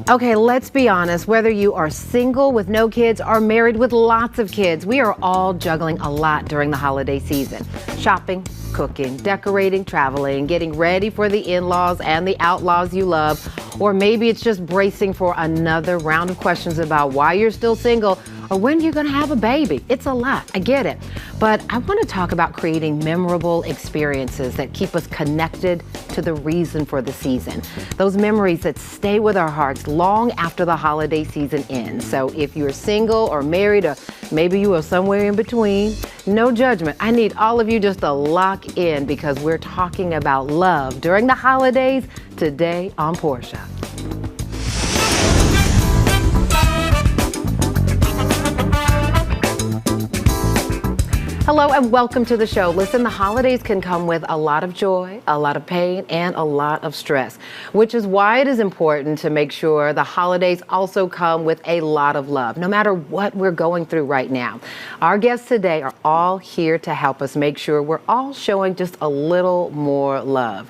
Okay, let's be honest. Whether you are single with no kids or married with lots of kids, we are all juggling a lot during the holiday season. Shopping, cooking, decorating, traveling, getting ready for the in-laws and the outlaws you love. Or maybe it's just bracing for another round of questions about why you're still single or when you're gonna have a baby. It's a lot, I get it. But I wanna talk about creating memorable experiences that keep us connected to the reason for the season. Those memories that stay with our hearts long after the holiday season ends. So if you're single or married, or maybe you are somewhere in between, no judgment. I need all of you just to lock in because we're talking about love during the holidays today on Portia. Hello and welcome to the show. Listen, the holidays can come with a lot of joy, a lot of pain, and a lot of stress, which is why it is important to make sure the holidays also come with a lot of love, no matter what we're going through right now. Our guests today are all here to help us make sure we're all showing just a little more love.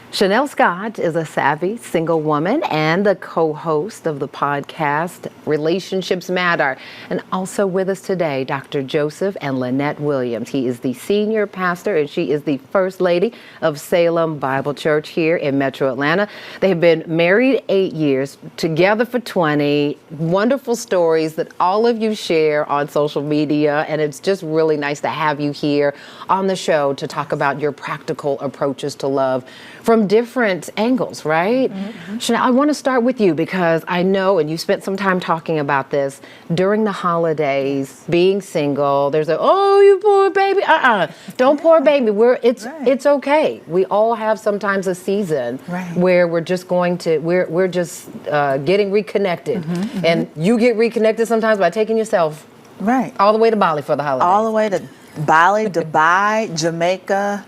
Chanel Scott is a savvy single woman and the co-host of the podcast Relationships Matter. And also with us today, Dr. Joseph and Lynette Williams. He is the senior pastor and she is the first lady of Salem Bible Church here in Metro Atlanta. They have been married 8 years, together for 20. Wonderful stories that all of you share on social media. And it's just really nice to have you here on the show to talk about your practical approaches to love from different angles, right? Mm-hmm. Chanel, I want to start with you because I know, and you spent some time talking about this, during the holidays, being single, there's oh, you poor baby. Don't poor baby. It's okay. We all have sometimes a season where we're just getting reconnected. Mm-hmm. And you get reconnected sometimes by taking yourself all the way to Bali for the holidays. All the way to Bali, Dubai, Jamaica,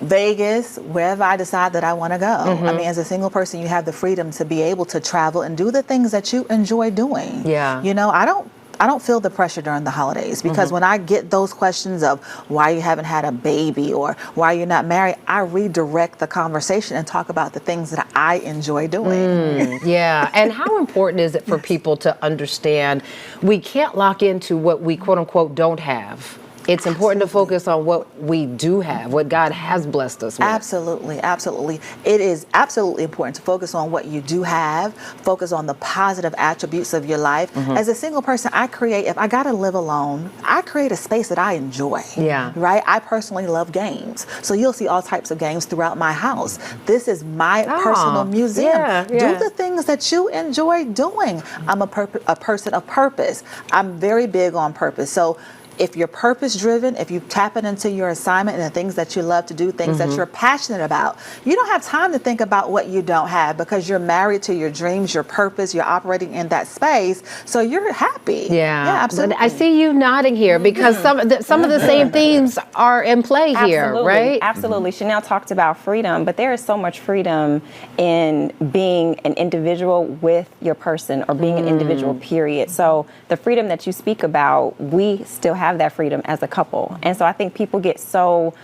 Vegas, wherever I decide that I want to go. Mm-hmm. I mean, as a single person, you have the freedom to be able to travel and do the things that you enjoy doing. Yeah. You know, I don't feel the pressure during the holidays because when I get those questions of why you haven't had a baby or why you're not married, I redirect the conversation and talk about the things that I enjoy doing. Yeah. And how important is it for people to understand we can't lock into what we quote unquote don't have? It's important to focus on what we do have, what God has blessed us with. Absolutely, absolutely. It is absolutely important to focus on what you do have, focus on the positive attributes of your life. Mm-hmm. As a single person, if I got to live alone, I create a space that I enjoy. Yeah. Right? I personally love games. So you'll see all types of games throughout my house. This is my personal museum. Yeah. Do the things that you enjoy doing. I'm a person of purpose. I'm very big on purpose. So if you're purpose driven, if you tap it into your assignment and the things that you love to do, things that you're passionate about, you don't have time to think about what you don't have because you're married to your dreams, your purpose, you're operating in that space. So you're happy. Yeah, absolutely. But I see you nodding here because some of the same themes are in play here, right? Absolutely. Chanel talked about freedom, but there is so much freedom in being an individual with your person or being an individual, period. So the freedom that you speak about, we still have that freedom as a couple. And so I think people get so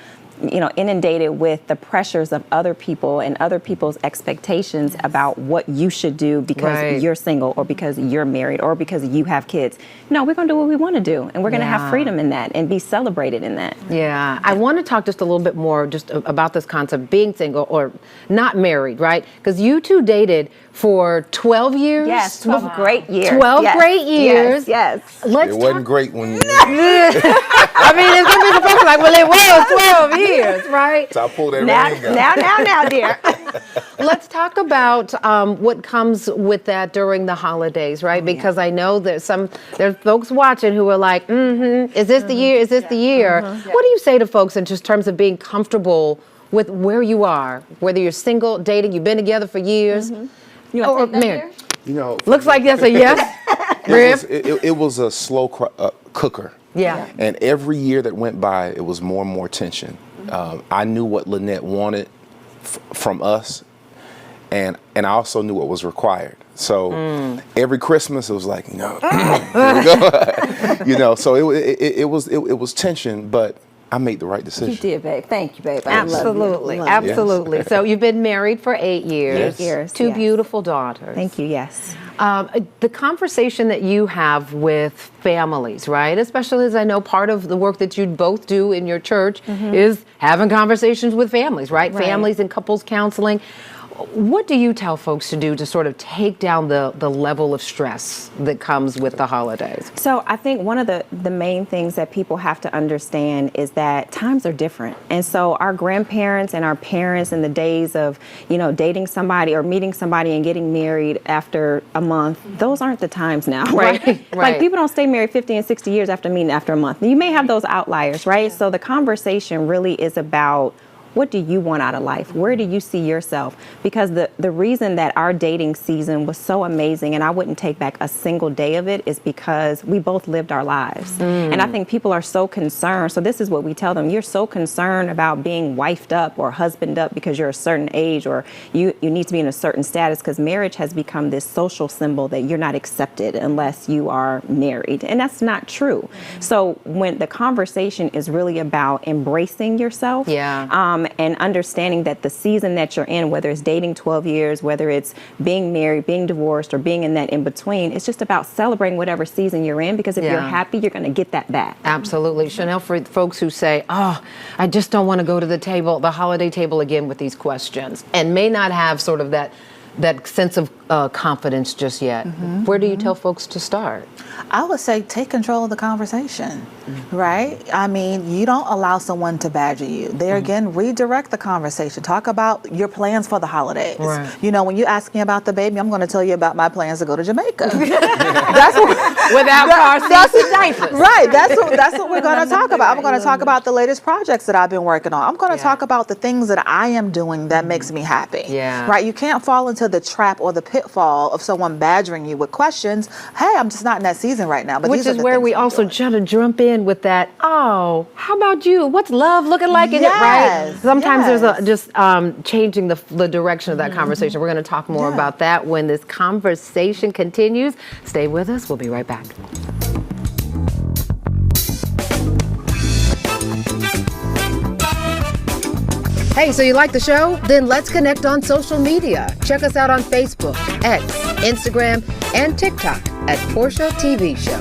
inundated with the pressures of other people and other people's expectations about what you should do because you're single or because you're married or because you have kids. No, we're going to do what we want to do, and we're going to have freedom in that and be celebrated in that. Yeah. I want to talk just a little bit more just about this concept, being single or not married, right? Because you two dated for 12 years? Yes, 12 great years. 12 great years. Yes. It wasn't great when you... I mean, it's going to be the person like, well, it was 12 years, right? So I pulled that ring out. Now, dear. Let's talk about what comes with that during the holidays, right? Because I know there's folks watching who are like, is this the year? Is this the year? What do you say to folks in just terms of being comfortable with where you are, whether you're single, dating, you've been together for years, or married? Looks like that's a yes. It was a slow cooker. Yeah. And every year that went by, it was more and more tension. I knew what Lynette wanted from us, and I also knew what was required. So every Christmas, it was like, here we go. So it was tension, but I made the right decision. You did, babe. Thank you, babe. I love you. Absolutely, Love you. absolutely. So you've been married for 8 years. 8 years, Two yes. beautiful daughters. Thank you, yes. The conversation that you have with families, right? Especially as I know part of the work that you both do in your church is having conversations with families, right? Right. Families and couples counseling. What do you tell folks to do to sort of take down the level of stress that comes with the holidays? So I think one of the main things that people have to understand is that times are different. And so our grandparents and our parents in the days of, dating somebody or meeting somebody and getting married after a month, those aren't the times now, right? Right. Like people don't stay married 50 and 60 years after meeting after a month. You may have those outliers, right? So the conversation really is about, what do you want out of life? Where do you see yourself? Because the reason that our dating season was so amazing, and I wouldn't take back a single day of it, is because we both lived our lives. And I think people are so concerned. So this is what we tell them. You're so concerned about being wifed up or husband up because you're a certain age or you need to be in a certain status, because marriage has become this social symbol that you're not accepted unless you are married. And that's not true. So when the conversation is really about embracing yourself, and understanding that the season that you're in, whether it's dating 12 years, whether it's being married, being divorced, or being in that in between, it's just about celebrating whatever season you're in, because if you're happy, you're going to get that back. Absolutely. Chanel, for folks who say, oh, I just don't want to go to the holiday table again with these questions, and may not have sort of that sense of confidence just yet, where do you tell folks to start? I would say take control of the conversation, right? I mean, you don't allow someone to badger you. There again, redirect the conversation. Talk about your plans for the holidays. Right. When you ask me about the baby, I'm going to tell you about my plans to go to Jamaica. That's what, Without car seats and diapers. right. That's what we're going to talk about. I'm going to talk about the latest projects that I've been working on. I'm going to talk about the things that I am doing that makes me happy. Yeah. Right. You can't fall into the trap or the pitfall of someone badgering you with questions. Hey, I'm just not in that season right now. But Which these are is the where things we I'm also doing. try to jump in with that, oh, how about you? What's love looking like in it, right? Yes, Sometimes there's yes. just changing the direction of that conversation. We're going to talk more about that when this conversation continues. Stay with us. We'll be right back. Hey, so you like the show? Then let's connect on social media. Check us out on Facebook, X, Instagram, and TikTok at Portia TV Show.